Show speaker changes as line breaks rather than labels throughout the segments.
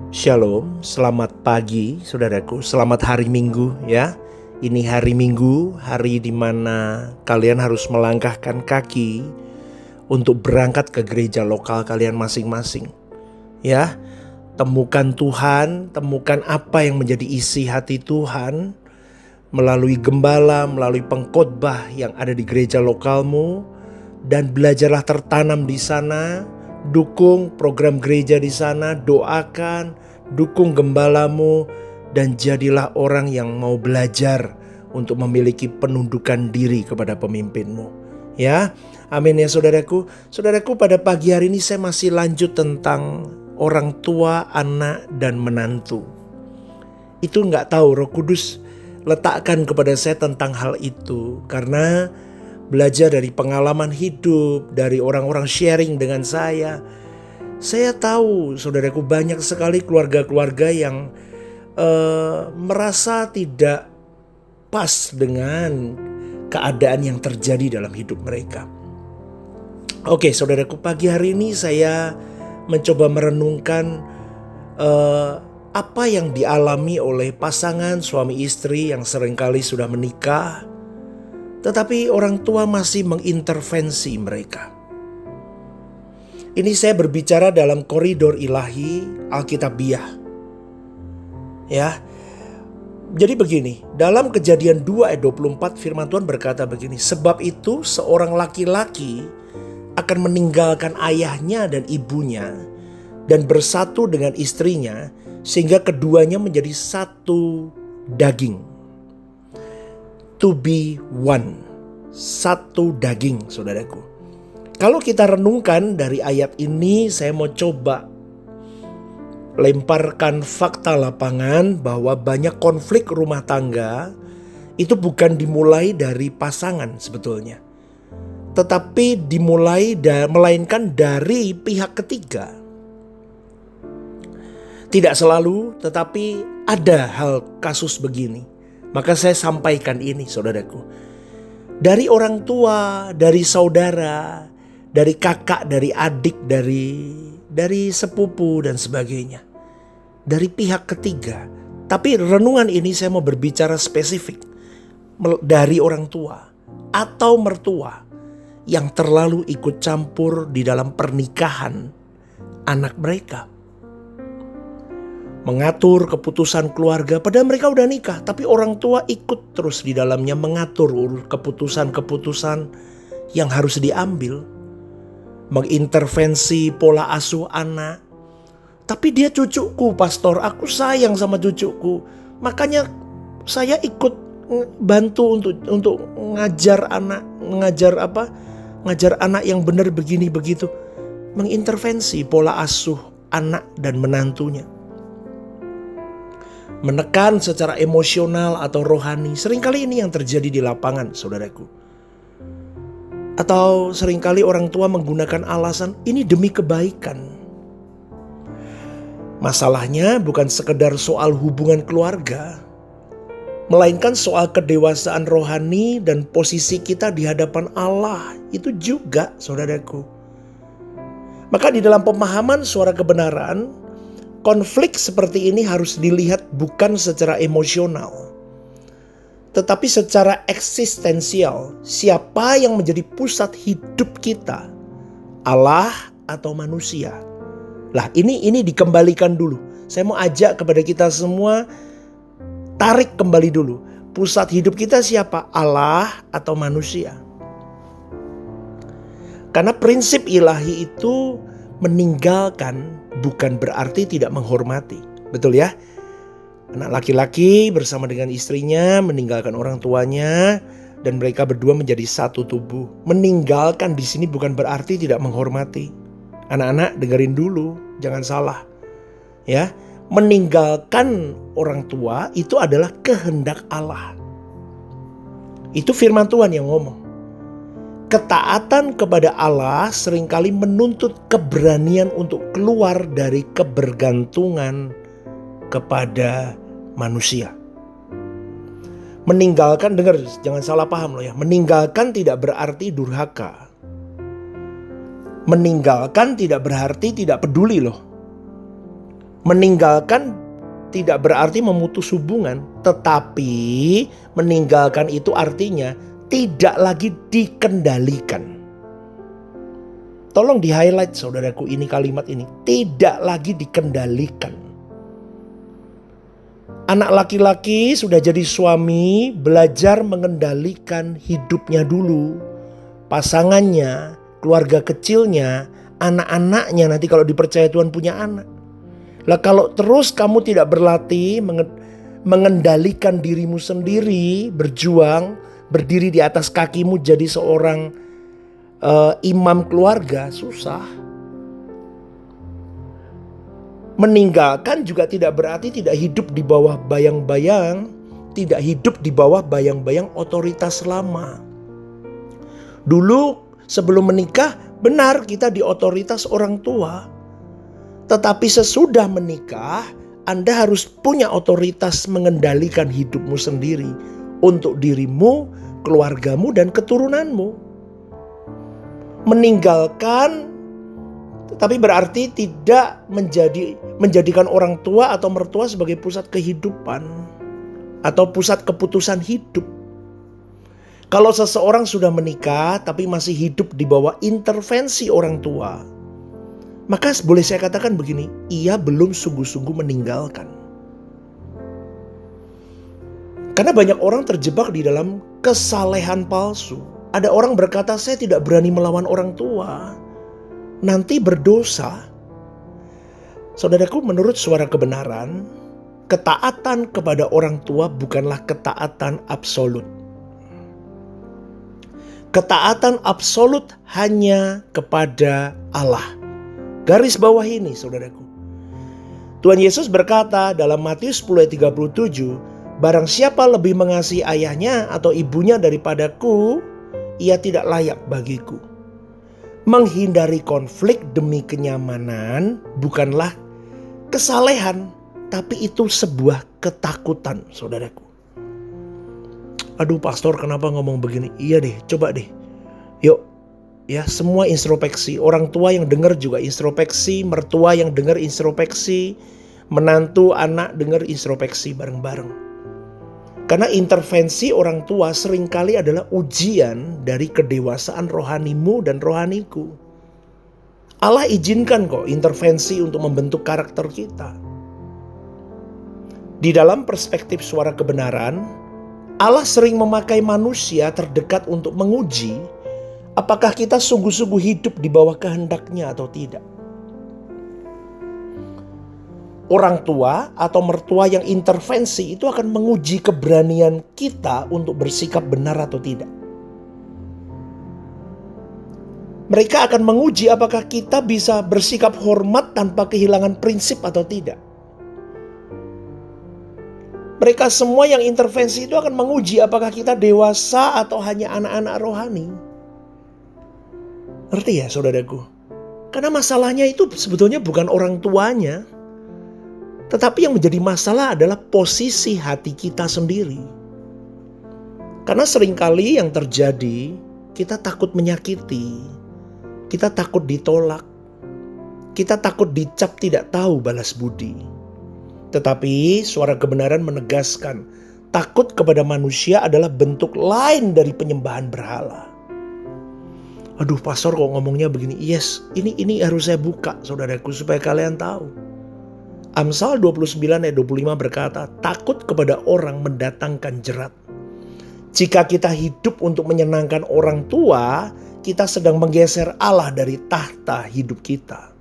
Shalom, selamat pagi saudaraku, selamat hari Minggu ya. Ini hari Minggu, hari dimana kalian harus melangkahkan kaki untuk berangkat ke gereja lokal kalian masing-masing. Ya, temukan Tuhan, temukan apa yang menjadi isi hati Tuhan melalui gembala, melalui pengkhotbah yang ada di gereja lokalmu, dan belajarlah tertanam di sana. Dukung program gereja di sana, doakan, dukung gembalamu, dan jadilah orang yang mau belajar untuk memiliki penundukan diri kepada pemimpinmu. Ya, amin ya saudaraku. Saudaraku, pada pagi hari ini saya masih lanjut tentang orang tua, anak, dan menantu. Itu nggak tahu Roh Kudus letakkan kepada saya tentang hal itu, karena belajar dari pengalaman hidup, dari orang-orang sharing dengan saya tahu saudaraku banyak sekali keluarga-keluarga yang merasa tidak pas dengan keadaan yang terjadi dalam hidup mereka. Oke saudaraku, pagi hari ini saya mencoba merenungkan apa yang dialami oleh pasangan suami istri yang seringkali sudah menikah, tetapi orang tua masih mengintervensi mereka. Ini saya berbicara dalam koridor ilahi Alkitabiah. Ya. Jadi begini, dalam Kejadian 2 ayat 24 firman Tuhan berkata begini, sebab itu seorang laki-laki akan meninggalkan ayahnya dan ibunya dan bersatu dengan istrinya sehingga keduanya menjadi satu daging. To be one, satu daging saudaraku. Kalau kita renungkan dari ayat ini, saya mau coba lemparkan fakta lapangan bahwa banyak konflik rumah tangga itu bukan dimulai dari pasangan sebetulnya, tetapi melainkan dari pihak ketiga. Tidak selalu, tetapi ada hal kasus begini. Maka saya sampaikan ini saudaraku. Dari orang tua, dari saudara, dari kakak, dari adik, dari sepupu dan sebagainya. Dari pihak ketiga. Tapi renungan ini saya mau berbicara spesifik. Dari orang tua atau mertua yang terlalu ikut campur di dalam pernikahan anak mereka. Mengatur keputusan keluarga, padahal mereka udah nikah, tapi orang tua ikut terus di dalamnya mengatur keputusan-keputusan yang harus diambil. Mengintervensi pola asuh anak. Tapi dia cucuku pastor, aku sayang sama cucuku, makanya saya ikut bantu untuk ngajar anak, ngajar anak yang benar begini begitu. Mengintervensi pola asuh anak dan menantunya. Menekan secara emosional atau rohani. Seringkali ini yang terjadi di lapangan saudaraku. Atau seringkali orang tua menggunakan alasan ini demi kebaikan. Masalahnya bukan sekedar soal hubungan keluarga, melainkan soal kedewasaan rohani dan posisi kita di hadapan Allah. Itu juga saudaraku. Maka di dalam pemahaman suara kebenaran, konflik seperti ini harus dilihat bukan secara emosional, tetapi secara eksistensial. Siapa yang menjadi pusat hidup kita? Allah atau manusia? Lah ini dikembalikan dulu. Saya mau ajak kepada kita semua, tarik kembali dulu. Pusat hidup kita siapa? Allah atau manusia? Karena prinsip ilahi itu meninggalkan bukan berarti tidak menghormati. Betul ya? Anak laki-laki bersama dengan istrinya meninggalkan orang tuanya dan mereka berdua menjadi satu tubuh. Meninggalkan di sini bukan berarti tidak menghormati. Anak-anak dengerin dulu, jangan salah. Ya, meninggalkan orang tua itu adalah kehendak Allah. Itu firman Tuhan yang ngomong. Ketaatan kepada Allah seringkali menuntut keberanian untuk keluar dari kebergantungan kepada manusia. Meninggalkan, dengar, jangan salah paham loh ya. Meninggalkan tidak berarti durhaka. Meninggalkan tidak berarti tidak peduli loh. Meninggalkan tidak berarti memutus hubungan, tetapi meninggalkan itu artinya tidak lagi dikendalikan. Tolong di-highlight saudaraku ini kalimat ini, tidak lagi dikendalikan. Anak laki-laki sudah jadi suami, belajar mengendalikan hidupnya dulu, pasangannya, keluarga kecilnya, anak-anaknya nanti kalau dipercaya Tuhan punya anak. Lah kalau terus kamu tidak berlatih mengendalikan dirimu sendiri, berjuang, berdiri di atas kakimu jadi seorang imam keluarga, susah. Meninggalkan juga tidak berarti tidak hidup di bawah bayang-bayang, tidak hidup di bawah bayang-bayang otoritas lama. Dulu sebelum menikah benar kita di otoritas orang tua. Tetapi sesudah menikah, Anda harus punya otoritas mengendalikan hidupmu sendiri untuk dirimu, keluargamu, dan keturunanmu. Meninggalkan, tapi berarti tidak menjadikan orang tua atau mertua sebagai pusat kehidupan atau pusat keputusan hidup. Kalau seseorang sudah menikah tapi masih hidup di bawah intervensi orang tua, maka boleh saya katakan begini, ia belum sungguh-sungguh meninggalkan. Karena banyak orang terjebak di dalam kesalehan palsu. Ada orang berkata, saya tidak berani melawan orang tua, nanti berdosa. Saudaraku, menurut suara kebenaran, ketaatan kepada orang tua bukanlah ketaatan absolut. Ketaatan absolut hanya kepada Allah. Garis bawah ini saudaraku. Tuhan Yesus berkata dalam Matius 10 ayat 37, barang siapa lebih mengasihi ayahnya atau ibunya daripadaku, ia tidak layak bagiku. Menghindari konflik demi kenyamanan bukanlah kesalehan, tapi itu sebuah ketakutan saudaraku. Aduh pastor, kenapa ngomong begini? Iya deh, coba deh. Yuk, ya semua introspeksi. Orang tua yang dengar juga introspeksi, mertua yang dengar introspeksi, menantu, anak dengar introspeksi bareng-bareng. Karena intervensi orang tua seringkali adalah ujian dari kedewasaan rohanimu dan rohaniku. Allah izinkan kok intervensi untuk membentuk karakter kita. Di dalam perspektif suara kebenaran, Allah sering memakai manusia terdekat untuk menguji apakah kita sungguh-sungguh hidup di bawah kehendaknya atau tidak. Orang tua atau mertua yang intervensi itu akan menguji keberanian kita untuk bersikap benar atau tidak. Mereka akan menguji apakah kita bisa bersikap hormat tanpa kehilangan prinsip atau tidak. Mereka semua yang intervensi itu akan menguji apakah kita dewasa atau hanya anak-anak rohani. Ngerti ya saudaraku? Karena masalahnya itu sebetulnya bukan orang tuanya, tetapi yang menjadi masalah adalah posisi hati kita sendiri. Karena seringkali yang terjadi, kita takut menyakiti, kita takut ditolak, kita takut dicap tidak tahu balas budi. Tetapi suara kebenaran menegaskan, takut kepada manusia adalah bentuk lain dari penyembahan berhala. Aduh pastor kok ngomongnya begini? Yes, ini harus saya buka saudaraku supaya kalian tahu. Amsal 29 ayat 25 berkata, takut kepada orang mendatangkan jerat. Jika kita hidup untuk menyenangkan orang tua, kita sedang menggeser Allah dari tahta hidup kita.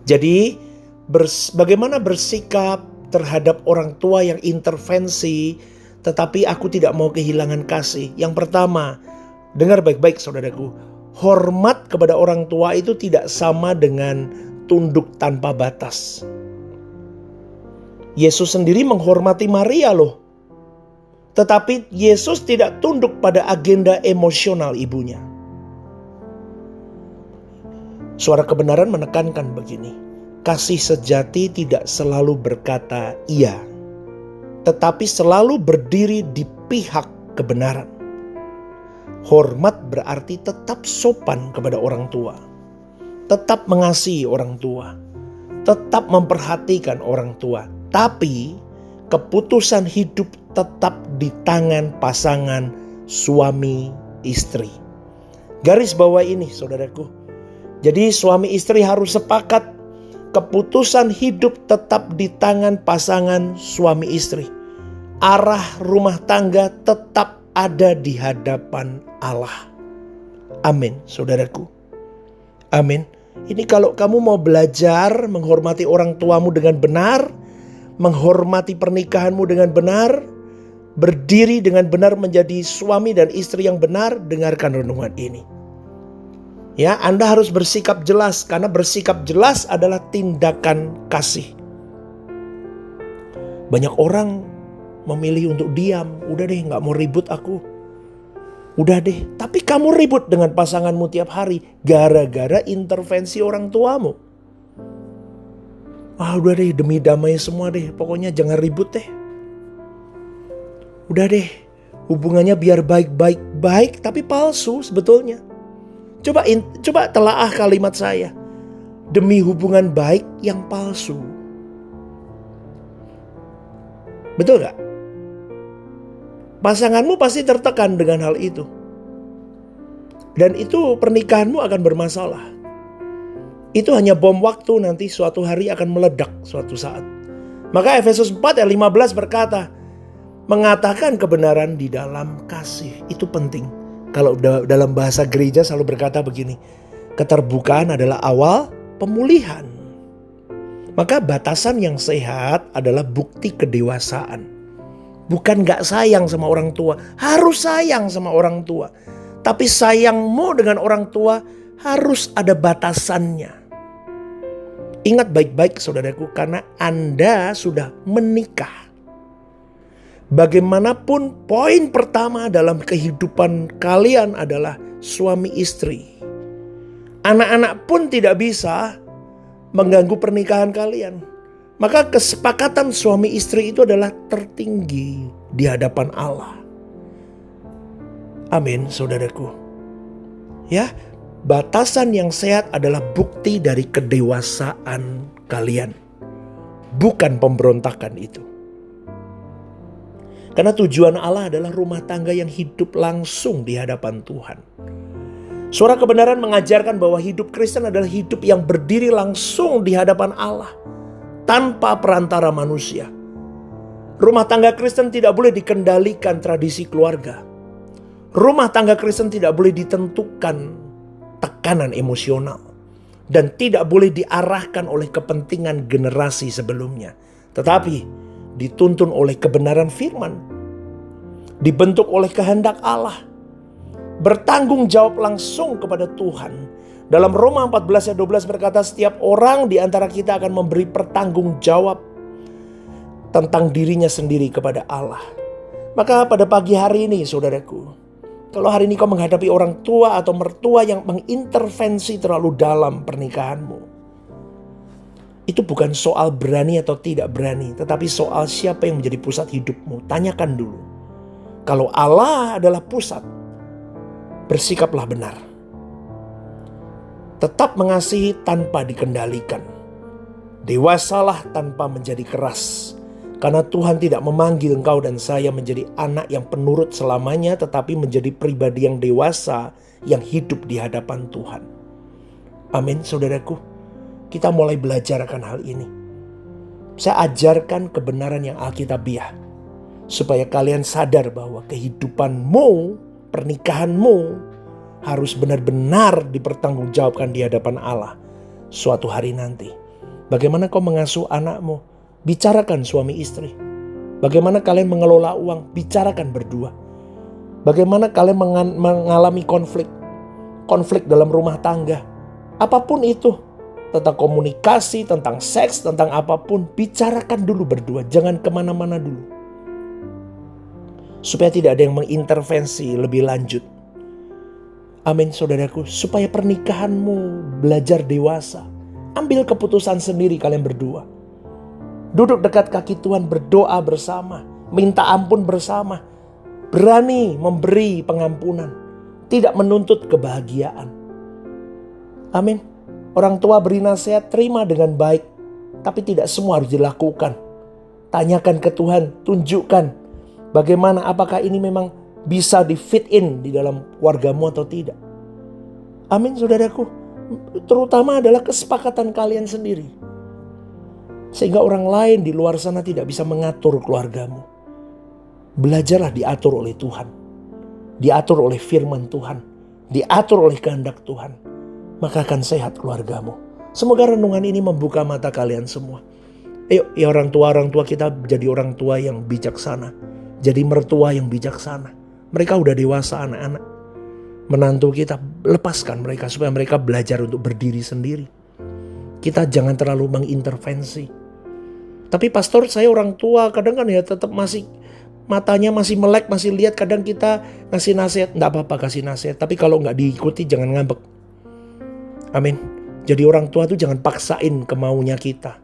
Jadi, bagaimana bersikap terhadap orang tua yang intervensi, tetapi aku tidak mau kehilangan kasih. Yang pertama, dengar baik-baik saudaraku, hormat kepada orang tua itu tidak sama dengan tunduk tanpa batas. Yesus sendiri menghormati Maria loh. Tetapi Yesus tidak tunduk pada agenda emosional ibunya. Suara kebenaran menekankan begini. Kasih sejati tidak selalu berkata iya, tetapi selalu berdiri di pihak kebenaran. Hormat berarti tetap sopan kepada orang tua, tetap mengasihi orang tua, tetap memperhatikan orang tua. Tapi keputusan hidup tetap di tangan pasangan suami istri. Garis bawah ini saudaraku. Jadi suami istri harus sepakat keputusan hidup tetap di tangan pasangan suami istri. Arah rumah tangga tetap ada di hadapan Allah. Amin, saudaraku. Amin. Ini kalau kamu mau belajar menghormati orang tuamu dengan benar, menghormati pernikahanmu dengan benar, berdiri dengan benar menjadi suami dan istri yang benar, dengarkan renungan ini. Ya, Anda harus bersikap jelas, karena bersikap jelas adalah tindakan kasih. Banyak orang memilih untuk diam. Udah deh, gak mau ribut aku. Udah deh, tapi kamu ribut dengan pasanganmu tiap hari gara-gara intervensi orang tuamu. Udah deh, demi damai semua deh, pokoknya jangan ribut deh. Udah deh, hubungannya biar baik-baik tapi palsu sebetulnya. Coba telaah kalimat saya. Demi hubungan baik yang palsu. Betul gak? Pasanganmu pasti tertekan dengan hal itu. Dan itu pernikahanmu akan bermasalah. Itu hanya bom waktu, nanti suatu hari akan meledak suatu saat. Maka Efesus 4 ayat 15 berkata, mengatakan kebenaran di dalam kasih. Itu penting. Kalau dalam bahasa gereja selalu berkata begini, keterbukaan adalah awal pemulihan. Maka batasan yang sehat adalah bukti kedewasaan. Bukan gak sayang sama orang tua, harus sayang sama orang tua. Tapi sayangmu dengan orang tua harus ada batasannya. Ingat baik-baik saudaraku, karena Anda sudah menikah. Bagaimanapun poin pertama dalam kehidupan kalian adalah suami istri. Anak-anak pun tidak bisa mengganggu pernikahan kalian. Maka kesepakatan suami istri itu adalah tertinggi di hadapan Allah. Amin, saudaraku. Ya, batasan yang sehat adalah bukti dari kedewasaan kalian. Bukan pemberontakan itu. Karena tujuan Allah adalah rumah tangga yang hidup langsung di hadapan Tuhan. Suara kebenaran mengajarkan bahwa hidup Kristen adalah hidup yang berdiri langsung di hadapan Allah. Tanpa perantara manusia. Rumah tangga Kristen tidak boleh dikendalikan tradisi keluarga. Rumah tangga Kristen tidak boleh ditentukan tekanan emosional. Dan tidak boleh diarahkan oleh kepentingan generasi sebelumnya. Tetapi dituntun oleh kebenaran firman. Dibentuk oleh kehendak Allah. Bertanggung jawab langsung kepada Tuhan. Dalam Roma 14 ayat 12 berkata, setiap orang di antara kita akan memberi pertanggung jawab tentang dirinya sendiri kepada Allah. Maka pada pagi hari ini saudaraku, kalau hari ini kau menghadapi orang tua atau mertua yang mengintervensi terlalu dalam pernikahanmu, itu bukan soal berani atau tidak berani, tetapi soal siapa yang menjadi pusat hidupmu. Tanyakan dulu. Kalau Allah adalah pusat, bersikaplah benar. Tetap mengasihi tanpa dikendalikan. Dewasalah tanpa menjadi keras. Karena Tuhan tidak memanggil engkau dan saya menjadi anak yang penurut selamanya, tetapi menjadi pribadi yang dewasa yang hidup di hadapan Tuhan. Amin, saudaraku. Kita mulai belajar akan hal ini. Saya ajarkan kebenaran yang alkitabiah. Supaya kalian sadar bahwa kehidupanmu, pernikahanmu harus benar-benar dipertanggungjawabkan di hadapan Allah suatu hari nanti. Bagaimana kau mengasuh anakmu? Bicarakan suami istri. Bagaimana kalian mengelola uang? Bicarakan berdua. Bagaimana kalian mengalami konflik dalam rumah tangga? Apapun itu, tentang komunikasi, tentang seks, tentang apapun, bicarakan dulu berdua. Jangan kemana-mana dulu. Supaya tidak ada yang mengintervensi lebih lanjut. Amin, saudaraku. Supaya pernikahanmu belajar dewasa. Ambil keputusan sendiri kalian berdua. Duduk dekat kaki Tuhan, berdoa bersama. Minta ampun bersama. Berani memberi pengampunan. Tidak menuntut kebahagiaan. Amin. Orang tua beri nasihat, terima dengan baik. Tapi tidak semua harus dilakukan. Tanyakan ke Tuhan, tunjukkan bagaimana, apakah ini memang bisa di fit in di dalam keluargamu atau tidak. Amin saudaraku. Terutama adalah kesepakatan kalian sendiri. Sehingga orang lain di luar sana tidak bisa mengatur keluargamu. Belajarlah diatur oleh Tuhan. Diatur oleh firman Tuhan. Diatur oleh kehendak Tuhan. Maka akan sehat keluargamu. Semoga renungan ini membuka mata kalian semua. Ayo ya orang tua kita jadi orang tua yang bijaksana. Jadi mertua yang bijaksana. Mereka udah dewasa anak-anak. Menantu kita, lepaskan mereka supaya mereka belajar untuk berdiri sendiri. Kita jangan terlalu mengintervensi. Tapi pastor, saya orang tua, kadang kan ya tetap masih matanya masih melek, masih lihat, kadang kita ngasih nasihat. Nggak apa-apa kasih nasihat, tapi kalau nggak diikuti jangan ngambek. Amin. Jadi orang tua tuh jangan paksain kemaunya kita.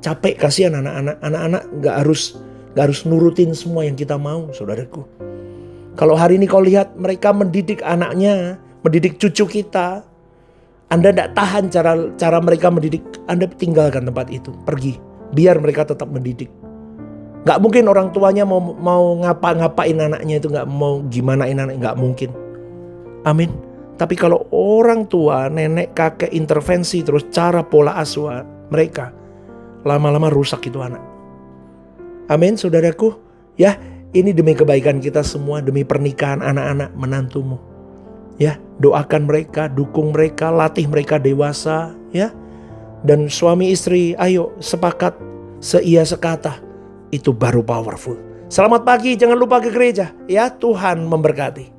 Capek, kasihan anak-anak. Anak-anak nggak harus nurutin semua yang kita mau, saudaraku. Kalau hari ini kau lihat mereka mendidik anaknya, mendidik cucu kita, Anda tidak tahan cara mereka mendidik, Anda tinggalkan tempat itu, pergi. Biar mereka tetap mendidik. Gak mungkin orang tuanya mau ngapa-ngapain anaknya itu, gak mau gimanain anaknya, gak mungkin. Amin. Tapi kalau orang tua, nenek, kakek intervensi terus cara pola asuh mereka, lama-lama rusak itu anak. Amin saudaraku. Ya, ini demi kebaikan kita semua, demi pernikahan anak-anak menantumu. Ya, doakan mereka, dukung mereka, latih mereka dewasa, ya. Dan suami istri, ayo sepakat seia sekata. Itu baru powerful. Selamat pagi, jangan lupa ke gereja, ya. Tuhan memberkati.